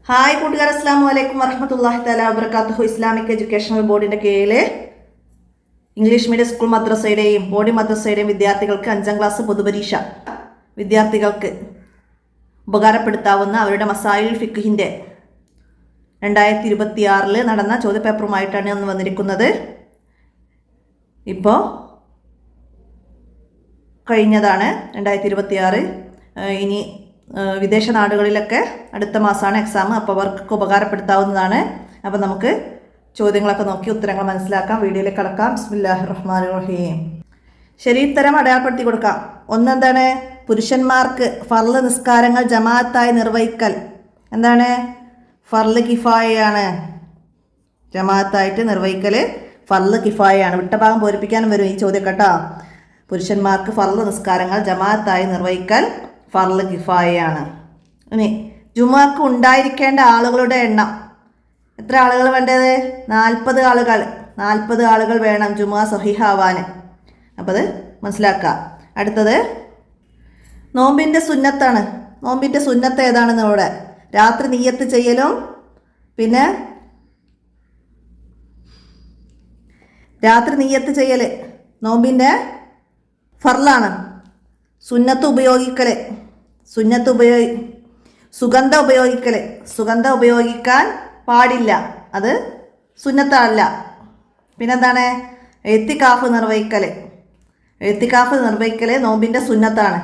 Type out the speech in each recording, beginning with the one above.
Hi കൂട്ടുകാർ, അസ്സലാമു അലൈക്കും വറഹ്മത്തുള്ളാഹി തആല വബറകാതുഹു. ഇസ്ലാമിക് എഡ്യൂക്കേഷണൽ ബോർഡിൻ്റെ കീഴിൽ ഇംഗ്ലീഷ് മീഡിയം സ്കൂൾ മദ്രസയുടെയും ബോഡി മദ്രസയുടെയും വിദ്യാർത്ഥികൾക്ക് 5ാം ക്ലാസ് പൊതുപരീക്ഷ വിദ്യാർത്ഥികൾക്ക് ഉപകാരപ്പെടുത്താവുന്ന അവരുടെ മസായിൽ ഫിഖ്ഹിൻ്റെ 2026 നടന്ന ചോദ്യപേപ്പറുമായിട്ടാണ് ഇന്ന് വന്നിരിക്കുന്നത്. ഇപ്പോൾ കഴിഞ്ഞതാണ് 2026. ഇനി വിദേശ നാടുകളിലൊക്കെ അടുത്ത മാസമാണ് എക്സാം. അപ്പോൾ അവർക്ക് ഉപകാരപ്പെടുത്താവുന്നതാണ്. അപ്പോൾ നമുക്ക് ചോദ്യങ്ങളൊക്കെ നോക്കി ഉത്തരങ്ങൾ മനസ്സിലാക്കാം. വീഡിയോയിലേക്ക് കടക്കാം. ബിസ്മില്ലാഹിർ റഹ്മാനിർ റഹീം. ശരിയുത്തരം അടയാളപ്പെടുത്തി കൊടുക്കാം. ഒന്നെന്താണ്? പുരുഷന്മാർക്ക് ഫർള് നിസ്കാരങ്ങൾ ജമാഅത്തായി നിർവഹിക്കൽ എന്താണ്? ഫർള് കിഫായയാണ്. ജമാഅത്തായിട്ട് നിർവഹിക്കൽ ഫർള് കിഫായയാണ്. വിട്ട ഭാഗം പൂരിപ്പിക്കാനും വരും ഈ ചോദ്യം കേട്ടോ. പുരുഷന്മാർക്ക് ഫർള് നിസ്കാരങ്ങൾ ജമാഅത്തായി നിർവഹിക്കൽ ഫർള് കിഫായയാണ്. ഇനി ജുമുഅക്ക് ഉണ്ടായിരിക്കേണ്ട ആളുകളുടെ എണ്ണം എത്ര ആളുകൾ വേണ്ടത്? 40 ആളുകൾ. 40 ആളുകൾ വേണം ജുമുഅ സഹിഹാവാൻ. അപ്പോൾ അത് മനസ്സിലാക്കുക. അടുത്തത് നോമ്പിൻ്റെ സുന്നത്താണ്. നോമ്പിൻ്റെ സുന്നത്ത് ഏതാണെന്ന് ഇവിടെ രാത്രി നിയ്യത്ത് ചെയ്യലും പിന്നെ രാത്രി നിയ്യത്ത് ചെയ്യൽ നോമ്പിൻ്റെ ഫർളാണ്. സുഗന്ധം ഉപയോഗിക്കാൻ പാടില്ല, അത് സുന്നത്തല്ല. പിന്നെന്താണ്? എത്തിക്കാഫ് നിർവഹിക്കൽ നോമ്പിൻ്റെ സുന്നത്താണ്.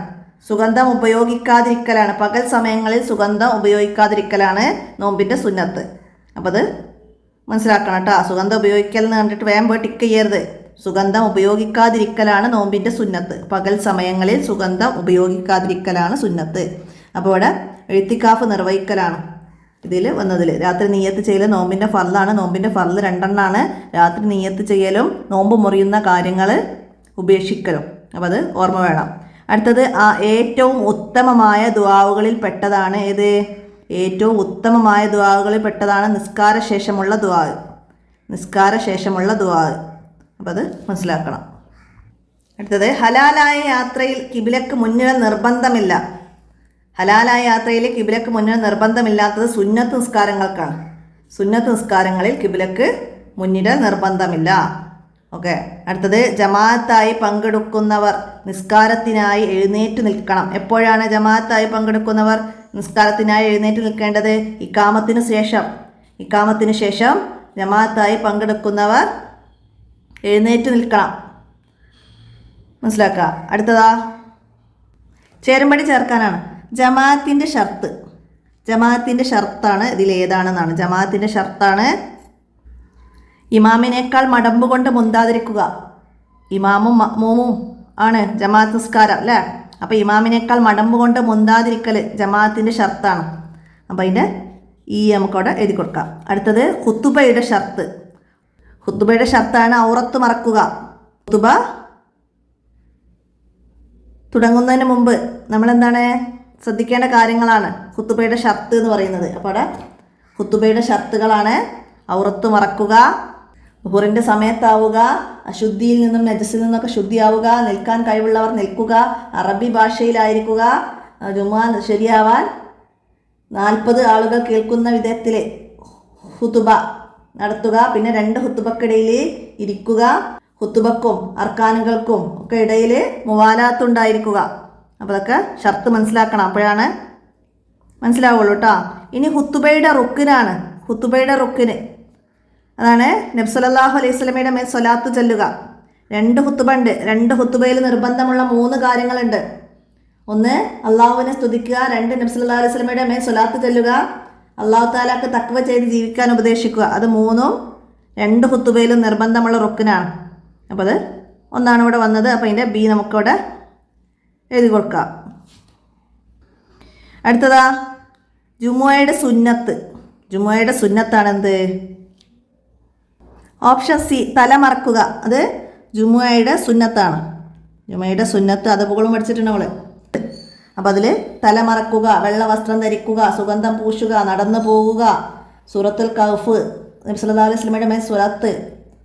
സുഗന്ധം ഉപയോഗിക്കാതിരിക്കലാണ്. പകൽ സമയങ്ങളിൽ സുഗന്ധം ഉപയോഗിക്കാതിരിക്കലാണ് നോമ്പിൻ്റെ സുന്നത്ത്. അപ്പോൾ അത് മനസ്സിലാക്കണം കേട്ടോ. സുഗന്ധം ഉപയോഗിക്കൽ എന്ന് കണ്ടിട്ട് വേഗം പോയി ടിക്ക് ചെയ്യരുത്. സുഗന്ധം ഉപയോഗിക്കാതിരിക്കലാണ് നോമ്പിൻ്റെ സുന്നത്ത്. പകൽ സമയങ്ങളിൽ സുഗന്ധം ഉപയോഗിക്കാതിരിക്കലാണ് സുന്നത്ത്. അപ്പോൾ ഇവിടെ എഴുത്തിക്കാഫ് നിർവഹിക്കലാണ് ഇതിൽ വന്നതിൽ. രാത്രി നിയ്യത്ത് ചെയ്യൽ നോമ്പിൻ്റെ ഫർളാണ്. നോമ്പിൻ്റെ ഫർള് 2 എണ്ണമാണ്. രാത്രി നിയ്യത്ത് ചെയ്യലും നോമ്പ് മുറിയുന്ന കാര്യങ്ങൾ ഉപേക്ഷിക്കലും. അപ്പോൾ അത് ഓർമ്മ വേണം. അടുത്തത് ഏറ്റവും ഉത്തമമായ ദുആകളിൽ പെട്ടതാണ് ഏത്? ഏറ്റവും ഉത്തമമായ ദുആകളിൽ പെട്ടതാണ് നിസ്കാരശേഷമുള്ള ദുആ. അപ്പോൾ അത് മനസ്സിലാക്കണം. അടുത്തത് ഹലാലായ യാത്രയിൽ കിബിലക്ക് മുന്നിൽ നിർബന്ധമില്ല. ഹലാലായ യാത്രയിൽ കിബിലക്ക് മുന്നിൽ നിർബന്ധമില്ലാത്തത് സുന്നത്ത് നിസ്കാരങ്ങൾക്കാണ്. സുന്നത്ത് നിസ്കാരങ്ങളിൽ കിബിലക്ക് മുന്നിൽ നിർബന്ധമില്ല. ഓക്കെ. അടുത്തത് ജമാഅത്തായി പങ്കെടുക്കുന്നവർ നിസ്കാരത്തിനായി എഴുന്നേറ്റ് നിൽക്കണം. എപ്പോഴാണ് ജമാഅത്തായി പങ്കെടുക്കുന്നവർ നിസ്കാരത്തിനായി എഴുന്നേറ്റ് നിൽക്കേണ്ടത്? ഇക്കാമത്തിന് ശേഷം ജമാഅത്തായി പങ്കെടുക്കുന്നവർ എഴുന്നേറ്റ് നിൽക്കണം. മനസ്സിലാക്കുക. അടുത്തതാ ചേരുംപടി ചേർക്കാനാണ്. ജമാഅത്തിൻ്റെ ഷർത്താണ് ഇതിൽ ഏതാണെന്നാണ്. ജമാഅത്തിൻ്റെ ഷർത്താണ് ഇമാമിനേക്കാൾ മടമ്പ് കൊണ്ട് മുന്താതിരിക്കുക. ഇമാമും മഅ്മൂമും ആണ് ജമാഅത്ത് നിസ്കാരം അല്ലേ. അപ്പോൾ ഇമാമിനേക്കാൾ മടമ്പ് കൊണ്ട് മുന്താതിരിക്കൽ ജമാഅത്തിൻ്റെ ഷർത്താണ്. അപ്പോൾ അതിൻ്റെ നമുക്കവിടെ എഴുതി കൊടുക്കാം. അടുത്തത് ഖുതുബയുടെ ഷർത്താണ് ഔറത്ത് മറക്കുക. ഖുതുബ തുടങ്ങുന്നതിന് മുമ്പ് നമ്മളെന്താണ് ശ്രദ്ധിക്കേണ്ട കാര്യങ്ങളാണ് ഖുതുബയുടെ ഷർത്ത് എന്ന് പറയുന്നത്. അപ്പോൾ അവിടെ ഖുതുബയുടെ ഷർത്തുകളാണ് ഔറത്ത് മറക്കുക, ളുഹറിൻ്റെ സമയത്താവുക, അശുദ്ധിയിൽ നിന്നും നജസിൽ നിന്നൊക്കെ ശുദ്ധിയാവുക, നിൽക്കാൻ കഴിവുള്ളവർ നിൽക്കുക, അറബി ഭാഷയിലായിരിക്കുക, ജുമുഅ ശരിയാവാൻ 40 ആളുകൾ കേൾക്കുന്ന വിധത്തിൽ ഖുതുബ നടത്തുക, പിന്നെ 2 ഖുതുബക്കിടയിൽ ഇരിക്കുക, ഖുതുബക്കും അർക്കാനുകൾക്കും ഒക്കെ ഇടയിൽ മുവാലാത്തുണ്ടായിരിക്കുക. അപ്പോൾ അതൊക്കെ ഷർത്ത് മനസ്സിലാക്കണം. അപ്പോഴാണ് മനസ്സിലാവുള്ളൂ കേട്ടോ. ഇനി ഖുതുബയുടെ റുക്കിന് അതാണ് നബി സല്ലല്ലാഹു അലൈഹി വസല്ലമയുടെ മേൽ സ്വലാത്ത് ചൊല്ലുക. 2 ഖുതുബ ഉണ്ട്. 2 ഖുതുബയിൽ നിർബന്ധമുള്ള 3 കാര്യങ്ങളുണ്ട്. ഒന്ന് അള്ളാഹുവിനെ സ്തുതിക്കുക, 2 നബി സല്ലല്ലാഹു അലൈഹി വസല്ലമയുടെ മേൽ സ്വലാത്ത് ചൊല്ലുക, അള്ളാഹു തആലക്ക് തഖ്വ ചെയ്ത് ജീവിക്കാൻ ഉപദേശിക്കുക. അത് 3ഉം 2 ഖുതുബയിലും നിർബന്ധമുള്ള റുക്കിനാണ്. അപ്പോൾ അത് ഒന്നാണ് ഇവിടെ വന്നത്. അപ്പോൾ അതിൻ്റെ ബി നമുക്കിവിടെ എഴുതി കൊടുക്കാം. അടുത്തതാ ജുമുഅയുടെ സുന്നത്താണ് എന്ത്? ഓപ്ഷൻ സി തലമറക്കുക. അത് ജുമുഅയുടെ സുന്നത്താണ്. ജുമുഅയുടെ സുന്നത്ത് അതവുകളും പഠിച്ചിട്ടുണ്ട് നമ്മൾ. അപ്പോൾ അതിൽ തലമറക്കുക, വെള്ള വസ്ത്രം ധരിക്കുക, സുഗന്ധം പൂശുക, നടന്നു പോകുക, സൂറത്തുൽ കഹ്ഫ്, നബി സല്ലല്ലാഹു അലൈഹി വസല്ലമയുടെ മേൽ സ്വലാത്ത്,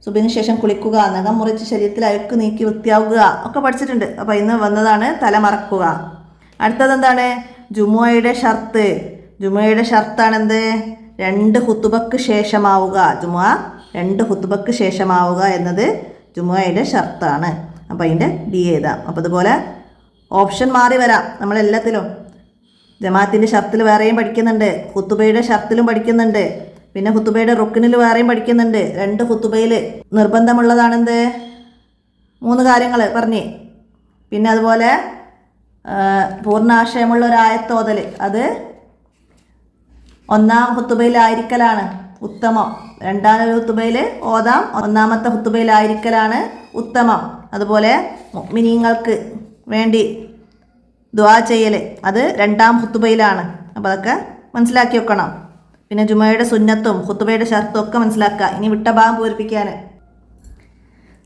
സുബഹിന് ശേഷം കുളിക്കുക, നഖം മുറിച്ച് ശരീരത്തിൽ അഴുക്ക് നീക്കി വൃത്തിയാവുക ഒക്കെ പഠിച്ചിട്ടുണ്ട്. അപ്പോൾ ഇന്ന് വന്നതാണ് തലമറക്കുക. അടുത്തത് എന്താണ്? ജുമുഅയുടെ ഷർത്ത് ജുമുഅയുടെ ഷർത്താണെന്ത്? 2 ഖുതുബക്ക് ശേഷമാവുക. ജുമുഅ 2 ഖുതുബക്ക് ശേഷമാവുക എന്നത് ജുമുഅയുടെ ഷർത്താണ്. അപ്പോൾ അതിൻ്റെ ഡി എഴുതാം. അപ്പോൾ അതുപോലെ ഓപ്ഷൻ മാറി വരാം നമ്മളെല്ലാത്തിലും. ജമാഅത്തിൻ്റെ ഷർത്തിൽ വേറെയും പഠിക്കുന്നുണ്ട്, ഖുതുബയുടെ ഷർത്തിലും പഠിക്കുന്നുണ്ട്, പിന്നെ ഖുതുബയുടെ റുക്കിനിൽ വേറെയും പഠിക്കുന്നുണ്ട്. 2 ഖുതുബയിൽ നിർബന്ധമുള്ളതാണെന്ത്? 3 കാര്യങ്ങൾ പറഞ്ഞ്. പിന്നെ അതുപോലെ പൂർണ്ണാശയമുള്ള ഒരായത്തോതൽ, അത് 1-ാം ഖുതുബയിലായിരിക്കലാണ് ഉത്തമം. 2-ാം ഖുതുബയിൽ ഓതാം, 1-ാമത്തെ ഖുതുബയിലായിരിക്കലാണ് ഉത്തമം. അതുപോലെ മുഅ്മിനീങ്ങൾക്ക് വേണ്ടി ദുആ ചെയ്യൽ, അത് 2-ാം ഖുതുബയിലാണ്. അപ്പോൾ അതൊക്കെ മനസ്സിലാക്കി വെക്കണം. പിന്നെ ജുമുഅയുടെ സുന്നത്തും ഖുതുബയുടെ ഷർത്തും ഒക്കെ മനസ്സിലാക്കുക. ഇനി വിട്ട ഭാഗം പൂരിപ്പിക്കാൻ.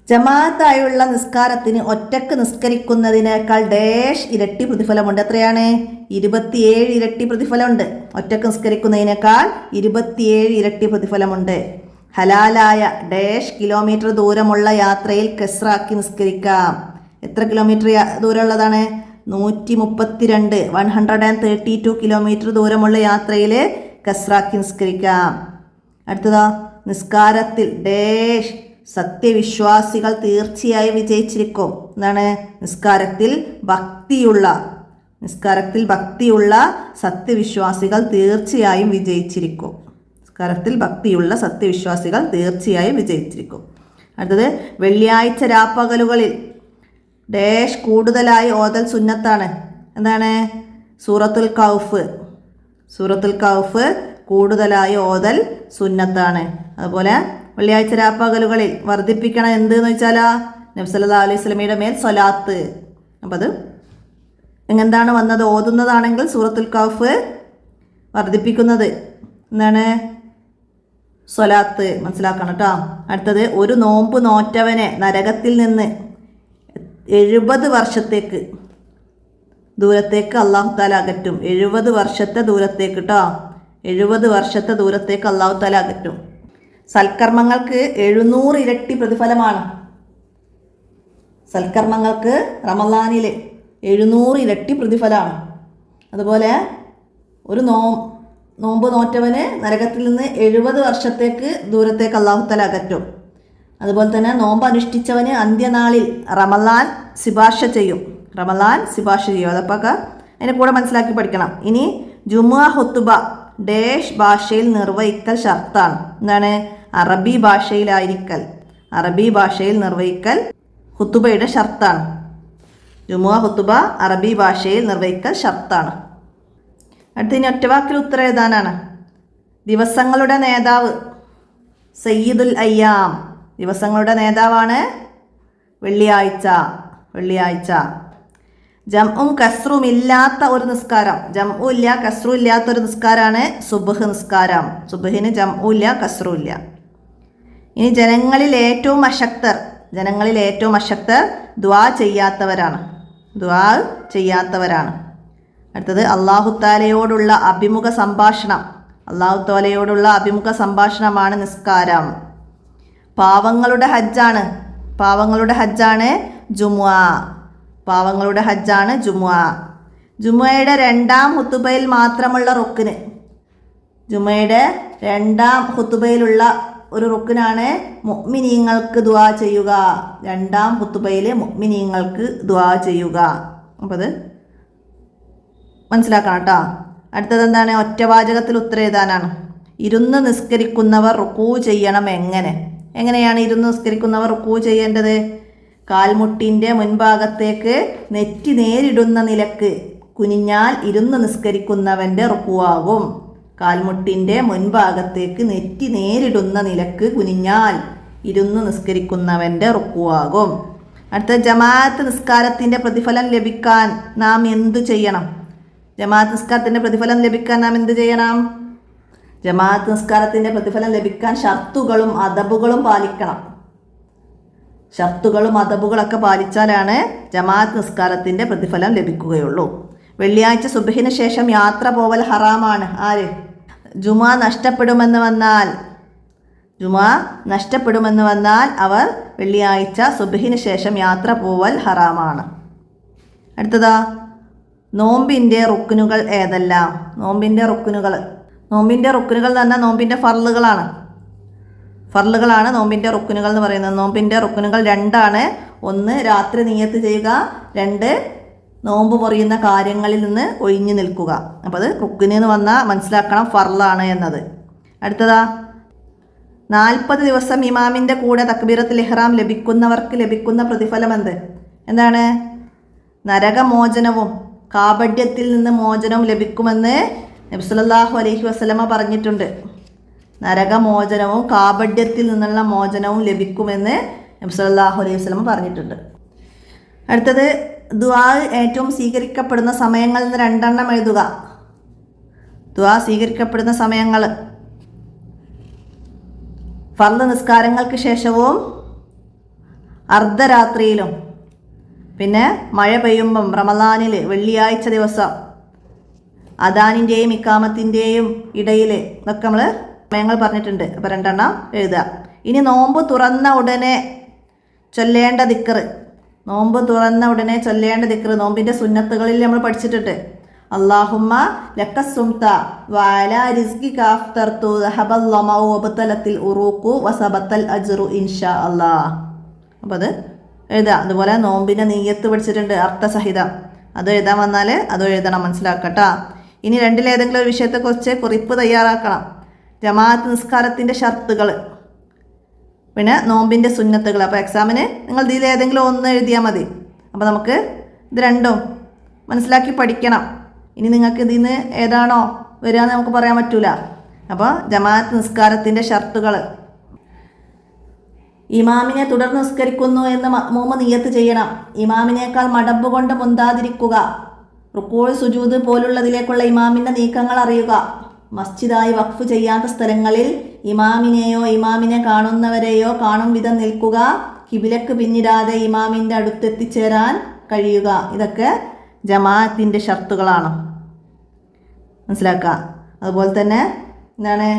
ജമാഅത്തായുള്ള നിസ്കാരത്തിന് ഒറ്റക്ക് നിസ്കരിക്കുന്നതിനേക്കാൾ ഡാഷ് ഇരട്ടി പ്രതിഫലമുണ്ട്. എത്രയാണ്? 27 ഇരട്ടി പ്രതിഫലമുണ്ട്. ഒറ്റക്ക് നിസ്കരിക്കുന്നതിനേക്കാൾ 27 ഇരട്ടി പ്രതിഫലമുണ്ട്. ഹലാലായ ഡാഷ് കിലോമീറ്റർ ദൂരമുള്ള യാത്രയിൽ കസ്റാക്കി നിസ്കരിക്കാം. എത്ര കിലോമീറ്റർ ദൂരമുള്ളതാണ്? 132 132 കിലോമീറ്റർ ദൂരമുള്ള യാത്രയിൽ കസ്റാക്കി നിസ്കരിക്കാം. അടുത്തതാ, നിസ്കാരത്തിൽ ഡാഷ് സത്യവിശ്വാസികൾ തീർച്ചയായും വിജയിച്ചിരിക്കും. എന്താണ്? നിസ്കാരത്തിൽ ഭക്തിയുള്ള സത്യവിശ്വാസികൾ തീർച്ചയായും വിജയിച്ചിരിക്കും. നിസ്കാരത്തിൽ ഭക്തിയുള്ള സത്യവിശ്വാസികൾ തീർച്ചയായും വിജയിച്ചിരിക്കും. അടുത്തത്, വെള്ളിയാഴ്ച രാപ്പകലുകളിൽ ഡാഷ് കൂടുതലായി ഓതൽ സുന്നത്താണ്. എന്താണ്? സൂറത്തുൽ കൗഫ് കൂടുതലായി ഓതൽ സുന്നത്താണ്. അതുപോലെ വെള്ളിയാഴ്ച രാപ്പകലുകളിൽ വർദ്ധിപ്പിക്കണം എന്തെന്ന് വെച്ചാൽ നബി സല്ലല്ലാഹു അലൈഹി വസല്ലമയുടെ മേൽ സ്വലാത്ത്. അപ്പോൾ അത് എന്താണ് വന്നത്? ഓതുന്നതാണെങ്കിൽ സൂറത്തുൽ കൗഫ് വർദ്ധിപ്പിക്കുന്നത് എന്താണ്? സ്വലാത്ത്. മനസ്സിലാക്കണം കേട്ടോ. അടുത്തത്, ഒരു നോമ്പ് നോറ്റവനെ നരകത്തിൽ നിന്ന് 70 വർഷത്തേക്ക് ദൂരത്തേക്ക് അല്ലാഹു തആല അകറ്റും. 70 വർഷത്തെ ദൂരത്തേക്ക് കേട്ടോ. 70 വർഷത്തെ ദൂരത്തേക്ക് അല്ലാഹു തആല അകറ്റും. സൽക്കർമ്മങ്ങൾക്ക് 700 ഇരട്ടി പ്രതിഫലമാണ്. സൽക്കർമ്മങ്ങൾക്ക് റമളാനിൽ 700 ഇരട്ടി പ്രതിഫലമാണ്. അതുപോലെ ഒരു നോമ്പ് നോറ്റവന് നരകത്തിൽ നിന്ന് 70 വർഷത്തേക്ക് ദൂരത്തേക്ക് അല്ലാഹു തആല അകറ്റും. അതുപോലെ തന്നെ നോമ്പ് അനുഷ്ഠിച്ചവന് അന്ത്യനാളിൽ റമളാൻ ശുപാർശ ചെയ്യും. അതപ്പോൾ അതിനെ കൂടെ മനസ്സിലാക്കി പഠിക്കണം. ഇനി ജുമുഅ ഖുതുബ ഡാഷ് ഭാഷയിൽ നിർവഹിക്കൽ ഷർത്താണ്. എന്താണ്? അറബി ഭാഷയിൽ നിർവഹിക്കൽ ഖുതുബയുടെ ഷർത്താണ്. ജുമുഅ ഖുതുബ അറബി ഭാഷയിൽ നിർവഹിക്കൽ ഷർത്താണ്. അടുത്ത ഇനി ഒറ്റവാക്കിൽ ഉത്തരം എഴുതാനാണ്. ദിവസങ്ങളുടെ നേതാവ് സയ്യിദുൽ അയ്യാം. ദിവസങ്ങളുടെ നേതാവാണ് വെള്ളിയാഴ്ച. ജംഉം കസ്റും ഇല്ലാത്ത ഒരു നിസ്കാരം, ജംഉ ഇല്ല കസ്റു ഇല്ലാത്ത ഒരു നിസ്കാരമാണ് സുബ്ഹ് നിസ്കാരം. സുബ്ഹിന് ജംഉ ഇല്ല കസ്റു ഇല്ല. ഇനി ജനങ്ങളിൽ ഏറ്റവും അശക്തർ ദുആ ചെയ്യാത്തവരാണ്. അടുത്തത്, അല്ലാഹു തആലയോടുള്ള അഭിമുഖ സംഭാഷണമാണ് നിസ്കാരം. പാവങ്ങളുടെ ഹജ്ജാണ് ജുമുഅ. ജുമുഅയുടെ 2-ാം ഖുതുബയിൽ മാത്രമുള്ള റുക്ന്. ജുമുഅയുടെ 2-ാം ഖുതുബയിലുള്ള ഒരു റുക്നാണ് മുഅ്മിനീങ്ങൾക്ക് ദുആ ചെയ്യുക. 2-ാം ഖുതുബയിൽ മുഅ്മിനീങ്ങൾക്ക് ദുആ ചെയ്യുക. അപ്പോൾ അത് മനസ്സിലാക്കണം കേട്ടോ. അടുത്തത് എന്താണ്? ഒറ്റവാചകത്തിൽ ഉത്തരം എഴുതാനാണ്. ഇരുന്ന് നിസ്കരിക്കുന്നവർ റുക്കൂ ചെയ്യണം. എങ്ങനെയാണ് ഇരുന്ന് നിസ്കരിക്കുന്നവർ റുക്കൂ ചെയ്യേണ്ടത്? കാൽമുട്ടിൻ്റെ മുൻഭാഗത്തേക്ക് നെറ്റി നേരിടുന്ന നിലക്ക് കുനിഞ്ഞാൽ ഇരുന്ന് നിസ്കരിക്കുന്നവൻ്റെ റുക്കുവാകും. കാൽമുട്ടിൻ്റെ മുൻഭാഗത്തേക്ക് നെറ്റി നേരിടുന്ന നിലക്ക് കുനിഞ്ഞാൽ ഇരുന്ന് നിസ്കരിക്കുന്നവൻ്റെ റുക്കുവാകും. അടുത്ത, ജമാഅത്ത് നിസ്കാരത്തിൻ്റെ പ്രതിഫലം ലഭിക്കാൻ നാം എന്തു ചെയ്യണം? ജമാഅത്ത് നിസ്കാരത്തിൻ്റെ പ്രതിഫലം ലഭിക്കാൻ നാം എന്ത് ചെയ്യണം? ജമാഅത്ത് നിസ്കാരത്തിൻ്റെ പ്രതിഫലം ലഭിക്കാൻ ഷർത്തുകളും അദബുകളും പാലിക്കണം. ഷർത്തുകളും അദബുകളൊക്കെ പാലിച്ചാലാണ് ജമാഅത്ത് നിസ്കാരത്തിൻ്റെ പ്രതിഫലം ലഭിക്കുകയുള്ളൂ. വെള്ളിയാഴ്ച സുബ്ഹിന് ശേഷം യാത്ര പോവൽ ഹറാമാണ്. ആര്? ജുമുഅ നഷ്ടപ്പെടുമെന്ന് വന്നാൽ അവർ വെള്ളിയാഴ്ച സുബ്ഹിന് ശേഷം യാത്ര പോവൽ ഹറാമാണ്. അടുത്തതാ, നോമ്പിൻ്റെ റുക്നുകൾ ഏതെല്ലാം? നോമ്പിൻ്റെ റുക്നുകൾ എന്ന് പറഞ്ഞാൽ നോമ്പിൻ്റെ ഫർളുകളാണ് നോമ്പിൻ്റെ റുക്നുകൾ എന്ന് പറയുന്നത്. നോമ്പിൻ്റെ റുക്നുകൾ 2 1 രാത്രി നിയ്യത്ത് ചെയ്യുക, 2 നോമ്പ് മുറിയുന്ന കാര്യങ്ങളിൽ നിന്ന് ഒഴിഞ്ഞു നിൽക്കുക. അപ്പോൾ അത് റുക്ന് എന്ന് വന്നാൽ മനസ്സിലാക്കണം ഫർളാണ് എന്നത്. അടുത്തതാ 40 ദിവസം ഇമാമിൻ്റെ കൂടെ തക്ബീറത്തുൽ ഇഹ്റാം ലഭിക്കുന്നവർക്ക് ലഭിക്കുന്ന പ്രതിഫലം എന്താണ്? നരകമോചനവും കാപഢ്യത്തിൽ നിന്ന് മോചനവും ലഭിക്കുമെന്ന് നബി സല്ലല്ലാഹു അലൈഹി വസല്ലമ പറഞ്ഞിട്ടുണ്ട്. നരകമോചനവും കാപഢ്യത്തിൽ നിന്നുള്ള മോചനവും ലഭിക്കുമെന്ന് നബി സല്ലല്ലാഹു അലൈഹി വസല്ലമ പറഞ്ഞിട്ടുണ്ട്. അടുത്തത് ദുആ ഏറ്റവും സ്വീകരിക്കപ്പെടുന്ന സമയങ്ങളിൽ നിന്ന് 2 എഴുതുക. ദുആ സ്വീകരിക്കപ്പെടുന്ന സമയങ്ങൾ ഫർള് നിസ്കാരങ്ങൾക്ക് ശേഷവും അർദ്ധരാത്രിയിലും, പിന്നെ മഴ പെയ്യുമ്പം റമളാനിൽ വെള്ളിയാഴ്ച ദിവസം അദാനിൻ്റെയും ഇക്കാമത്തിൻ്റെയും ഇടയിൽ ഇതൊക്കെ നമ്മൾ സമയങ്ങൾ പറഞ്ഞിട്ടുണ്ട്. അപ്പോൾ 2 എഴുതുക. ഇനി നോമ്പ് തുറന്ന ഉടനെ ചൊല്ലേണ്ട ദിക്ർ, നോമ്പിൻ്റെ സുന്നത്തുകളിൽ നമ്മൾ പഠിച്ചിട്ടുണ്ട്. അല്ലാഹുമ്മ ലക്കസുംത വഅലാ റിസ്ഖിക അഫ്തർതു ദഹബൽ ലമഉ വബതലത്തിൽ ഉറൂഖു വസബത്തൽ അജ്റു ഇൻഷാ അല്ലാഹ്. അപ്പോൾ അത് എഴുതുക. അതുപോലെ നോമ്പിൻ്റെ നിയ്യത്ത് പഠിച്ചിട്ടുണ്ട് അർത്ഥസഹിതം. അത് എഴുതാൻ വന്നാൽ അത് എഴുതണം, മനസ്സിലാക്കട്ടാ. ഇനി 2 ഏതെങ്കിലും ഒരു വിഷയത്തെക്കുറിച്ച് കുറിപ്പ് തയ്യാറാക്കണം. ജമാഅത്ത് നിസ്കാരത്തിൻ്റെ ഷർത്തുകൾ, പിന്നെ നോമ്പിൻ്റെ സുന്നത്തുകൾ. അപ്പോൾ എക്സാമിന് നിങ്ങൾ ഇതിൽ ഏതെങ്കിലും ഒന്ന് എഴുതിയാൽ മതി. അപ്പോൾ നമുക്ക് ഇത് 2 മനസ്സിലാക്കി പഠിക്കണം. ഇനി നിങ്ങൾക്ക് ഇതിൽ നിന്ന് ഏതാണോ വരിക എന്ന് നമുക്ക് പറയാൻ പറ്റൂല. അപ്പോൾ ജമാഅത്ത് നിസ്കാരത്തിൻ്റെ ഷർത്തുകൾ, ഇമാമിനെ തുടർന്ന് നിസ്കരിക്കുന്നു എന്ന് മഅ്മൂമ് നിയ്യത്ത് ചെയ്യണം. ഇമാമിനേക്കാൾ മടമ്പ് കൊണ്ട് മുന്താതിരിക്കുക. റുക്കൂഅ് സുജൂദ് പോലുള്ളതിലേക്കുള്ള ഇമാമിൻ്റെ നീക്കങ്ങൾ അറിയുക. മസ്ജിദായി വഖഫ് ചെയ്യാത്ത സ്ഥലങ്ങളിൽ ഇമാമിനെയോ ഇമാമിനെ കാണുന്നവരെയോ കാണും വിധം നിൽക്കുക. കിബിലക്ക് പിന്നിടാതെ ഇമാമിൻ്റെ അടുത്തെത്തിച്ചേരാൻ കഴിയുക. ഇതൊക്കെ ജമാഅത്തിൻ്റെ ഷർത്തുകളാണ്, മനസ്സിലാക്കുക. അതുപോലെ തന്നെ എന്താണ്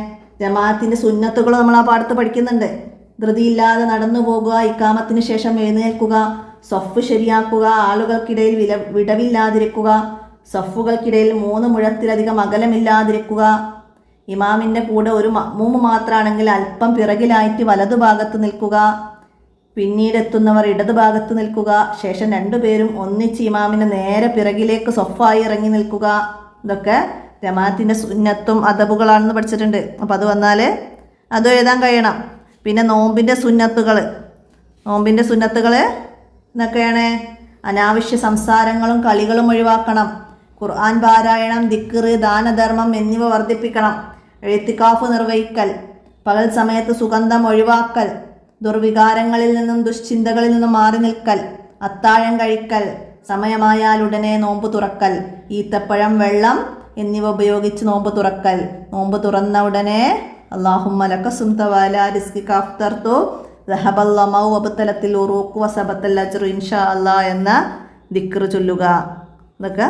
ജമാഅത്തിൻ്റെ സുന്നത്തുകൾ നമ്മൾ ആ പാഠത്ത് പഠിക്കുന്നുണ്ട്. ധൃതിയില്ലാതെ നടന്നു പോകുക, ഇക്കാമത്തിന് ശേഷം എഴുന്നേൽക്കുക, സഫ് ശരിയാക്കുക, ആളുകൾക്കിടയിൽ വിടവില്ലാതിരിക്കുക, സഫുകൾക്കിടയിൽ 3 മുഴത്തിലധികം അകലമില്ലാതിരിക്കുക, ഇമാമിൻ്റെ കൂടെ ഒരു മഅ്മൂമ് മാത്രമാണെങ്കിൽ അല്പം പിറകിലായിട്ട് വലതുഭാഗത്ത് നിൽക്കുക, പിന്നീട് എത്തുന്നവർ ഇടതുഭാഗത്ത് നിൽക്കുക, ശേഷം 2 പേരും ഒന്നിച്ച് ഇമാമിൻ്റെ നേരെ പിറകിലേക്ക് സൊഫായി ഇറങ്ങി നിൽക്കുക. ഇതൊക്കെ ജമാഅത്തിൻ്റെ സുന്നത്തും അദബുകളാണെന്ന് പഠിച്ചിട്ടുണ്ട്. അപ്പോൾ അത് വന്നാൽ അത് എഴുതാൻ കഴിയണം. പിന്നെ നോമ്പിൻ്റെ സുന്നത്തുകൾ എന്നൊക്കെയാണ് അനാവശ്യ സംസാരങ്ങളും കളികളും ഒഴിവാക്കണം. ഖുർആൻ പാരായണം, ദിക്ർ, ദാനധർമ്മം എന്നിവ വർദ്ധിപ്പിക്കണം. ഇഅ്തികാഫ് നിർവഹിക്കൽ, പകൽ സമയത്ത് സുഗന്ധം ഒഴിവാക്കൽ, ദുർവികാരങ്ങളിൽ നിന്നും ദുശ്ചിന്തകളിൽ നിന്നും മാറി നിൽക്കൽ, അത്താഴം കഴിക്കൽ, സമയമായാൽ ഉടനെ നോമ്പ് തുറക്കൽ, ഈത്തപ്പഴം, വെള്ളം എന്നിവ ഉപയോഗിച്ച് നോമ്പ് തുറക്കൽ, നോമ്പ് തുറന്ന ഉടനെ അല്ലാഹുമ്മ ലക സുംത വഅലാ റിസ്ഖിക അഫ്തർതു ദഹബൽ ലമഉ വബതലത്തിൽ ഉറൂഖു വസബത്തൽ അജ്റു ഇൻഷാ അല്ലാഹ് എന്ന ദിക്ർ ചൊല്ലുക. ഇതൊക്കെ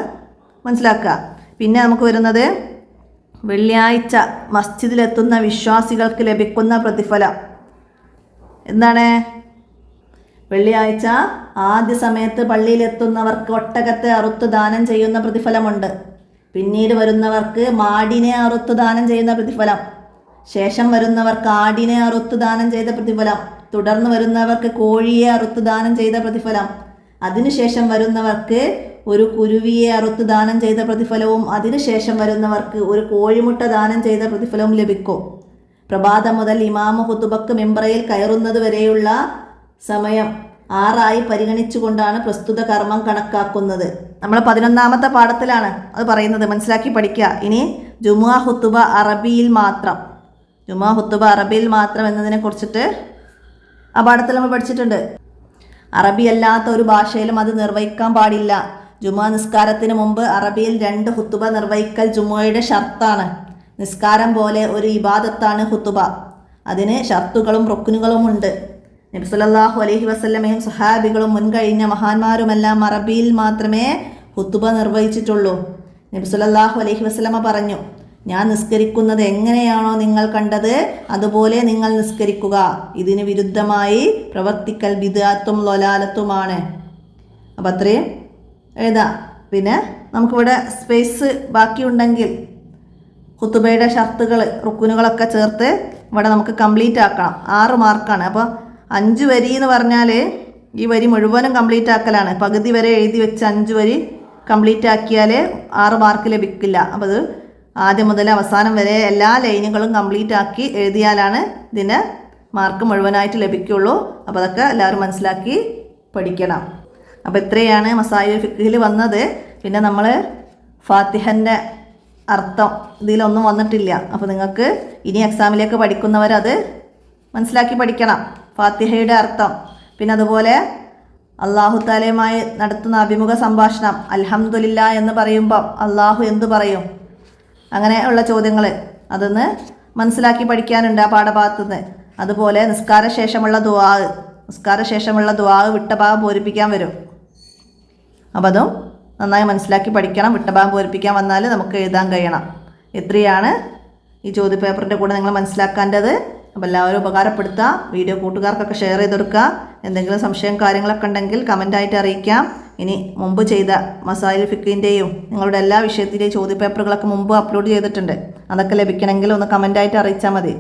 മനസ്സിലാക്കുക. പിന്നെ നമുക്ക് വരുന്നത് വെള്ളിയാഴ്ച മസ്ജിദിലെത്തുന്ന വിശ്വാസികൾക്ക് ലഭിക്കുന്ന പ്രതിഫലം എന്താണ്? വെള്ളിയാഴ്ച ആദ്യ സമയത്ത് പള്ളിയിലെത്തുന്നവർക്ക് ഒട്ടകത്തെ അറുത്ത് ദാനം ചെയ്യുന്ന പ്രതിഫലമുണ്ട്. പിന്നീട് വരുന്നവർക്ക് മാടിനെ അറുത്ത് ദാനം ചെയ്യുന്ന പ്രതിഫലം, ശേഷം വരുന്നവർക്ക് ആടിനെ അറുത്ത് ദാനം ചെയ്ത പ്രതിഫലം, തുടർന്ന് വരുന്നവർക്ക് കോഴിയെ അറുത്ത് ദാനം ചെയ്ത പ്രതിഫലം, അതിനുശേഷം വരുന്നവർക്ക് ഒരു കുരുവിയെ അറുത്ത് ദാനം ചെയ്ത പ്രതിഫലവും, അതിനുശേഷം വരുന്നവർക്ക് ഒരു കോഴിമുട്ട ദാനം ചെയ്ത പ്രതിഫലവും ലഭിക്കും. പ്രഭാതം മുതൽ ഇമാമ ഖുതുബക്ക് മിംബറയിൽ കയറുന്നത് വരെയുള്ള സമയം 6 പരിഗണിച്ചുകൊണ്ടാണ് പ്രസ്തുത കർമ്മം കണക്കാക്കുന്നത്. നമ്മൾ 11ാമത്തെ പാഠത്തിലാണ് അത് പറയുന്നത്, മനസ്സിലാക്കി പഠിക്കുക. ഇനി ജുമുഅ ഖുതുബ അറബിയിൽ മാത്രം, എന്നതിനെ കുറിച്ചിട്ട് ആ പാഠത്തിൽ നമ്മൾ പഠിച്ചിട്ടുണ്ട്. അറബി അല്ലാത്ത ഒരു ഭാഷയിലും അത് നിർവഹിക്കാൻ പാടില്ല. ജുമുഅ നിസ്കാരത്തിന് മുമ്പ് അറബിയിൽ 2 ഖുതുബ നിർവഹിക്കൽ ജുമുഅയുടെ ഷർത്താണ്. നിസ്കാരം പോലെ ഒരു ഇബാദത്താണ് ഖുതുബ. അതിന് ഷർത്തുകളും റുക്നുകളും ഉണ്ട്. നബി സല്ലല്ലാഹു അലൈഹി വസല്ലമയും സഹാബികളും മുൻകഴിഞ്ഞ മഹാന്മാരുമെല്ലാം അറബിയിൽ മാത്രമേ ഖുതുബ നിർവഹിച്ചിട്ടുള്ളൂ. നബി സല്ലല്ലാഹു അലൈഹി വസല്ലമ പറഞ്ഞു, ഞാൻ നിസ്കരിക്കുന്നത് എങ്ങനെയാണോ നിങ്ങൾ കണ്ടത് അതുപോലെ നിങ്ങൾ നിസ്കരിക്കുക. ഇതിന് വിരുദ്ധമായി പ്രവർത്തിക്കൽ ബിദ്അത്തും ലൊലാലത്തുമാണ്. അപ്പം അത്രയും എഴുതാം. പിന്നെ നമുക്കിവിടെ സ്പേസ് ബാക്കിയുണ്ടെങ്കിൽ ഖുതുബയുടെ ഷർത്തുകൾ റുക്കുനുകളൊക്കെ ചേർത്ത് ഇവിടെ നമുക്ക് കംപ്ലീറ്റ് ആക്കണം. 6 മാർക്കാണ്. അപ്പോൾ 5 വരി എന്ന് പറഞ്ഞാൽ ഈ വരി മുഴുവനും കംപ്ലീറ്റ് ആക്കലാണ്. പകുതി വരെ എഴുതി വെച്ച് 5 വരി കംപ്ലീറ്റ് ആക്കിയാൽ 6 മാർക്ക് ലഭിക്കില്ല. അപ്പോൾ അത് ആദ്യം മുതൽ അവസാനം വരെ എല്ലാ ലൈനുകളും കംപ്ലീറ്റ് ആക്കി എഴുതിയാലാണ് ഇതിന് മാർക്ക് മുഴുവനായിട്ട് ലഭിക്കുള്ളൂ. അപ്പോൾ അതൊക്കെ എല്ലാവരും മനസ്സിലാക്കി പഠിക്കണം. അപ്പോൾ ഇത്രയാണ് മസായിൽ ഫിഖ്ഹിൽ വന്നത്. പിന്നെ നമ്മൾ ഫാത്തിഹൻ്റെ അർത്ഥം ഇതിലൊന്നും വന്നിട്ടില്ല. അപ്പോൾ നിങ്ങൾക്ക് ഇനി എക്സാമിലേക്ക് പഠിക്കുന്നവരത് മനസ്സിലാക്കി പഠിക്കണം, ഫാത്തിഹയുടെ അർത്ഥം. പിന്നെ അതുപോലെ അള്ളാഹു താലയുമായി നടത്തുന്ന അഭിമുഖ സംഭാഷണം അൽഹംദുലില്ലാ എന്ന് പറയുമ്പോൾ അള്ളാഹു എന്തു പറയും, അങ്ങനെയുള്ള ചോദ്യങ്ങൾ അതൊന്ന് മനസ്സിലാക്കി പഠിക്കാനുണ്ട് ആ പാഠഭാഗത്തുനിന്ന്. അതുപോലെ നിസ്കാരശേഷമുള്ള ദുആ വിട്ട ഭാഗം പൂരിപ്പിക്കാൻ വരും. അപ്പം അതും നന്നായി മനസ്സിലാക്കി പഠിക്കണം. വിട്ട ഭാഗം പൂരിപ്പിക്കാൻ വന്നാൽ നമുക്ക് എഴുതാൻ കഴിയണം. ഇത്രയാണ് ഈ ചോദ്യപേപ്പറിൻ്റെ കൂടെ നിങ്ങൾ മനസ്സിലാക്കേണ്ടത്. അപ്പോൾ എല്ലാവരും ഉപകാരപ്പെടുത്തുക. വീഡിയോ കൂട്ടുകാർക്കൊക്കെ ഷെയർ ചെയ്ത് കൊടുക്കുക. എന്തെങ്കിലും സംശയം കാര്യങ്ങളൊക്കെ ഉണ്ടെങ്കിൽ കമൻറ്റായിട്ട് അറിയിക്കാം. ഇനി മുമ്പ് ചെയ്ത മസായിൽ ഫിഖിൻ്റെയും നിങ്ങളുടെ എല്ലാ വിഷയത്തിൻ്റെയും ചോദ്യപേപ്പറുകളൊക്കെ മുമ്പ് അപ്ലോഡ് ചെയ്തിട്ടുണ്ട്. അതൊക്കെ ലഭിക്കണമെങ്കിൽ ഒന്ന് കമൻറ്റായിട്ട് അറിയിച്ചാൽ മതി.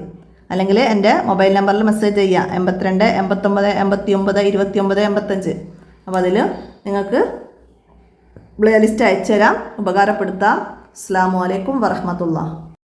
അല്ലെങ്കിൽ എൻ്റെ മൊബൈൽ നമ്പറിൽ മെസ്സേജ് ചെയ്യുക 82 89 89 29 85. അപ്പോൾ അതിൽ നിങ്ങൾക്ക് പ്ലേ ലിസ്റ്റ് അയച്ചു തരാം. ഉപകാരപ്പെടുത്താം. അസ്സലാമു അലൈക്കും വറഹ്മത്തുള്ളാഹി.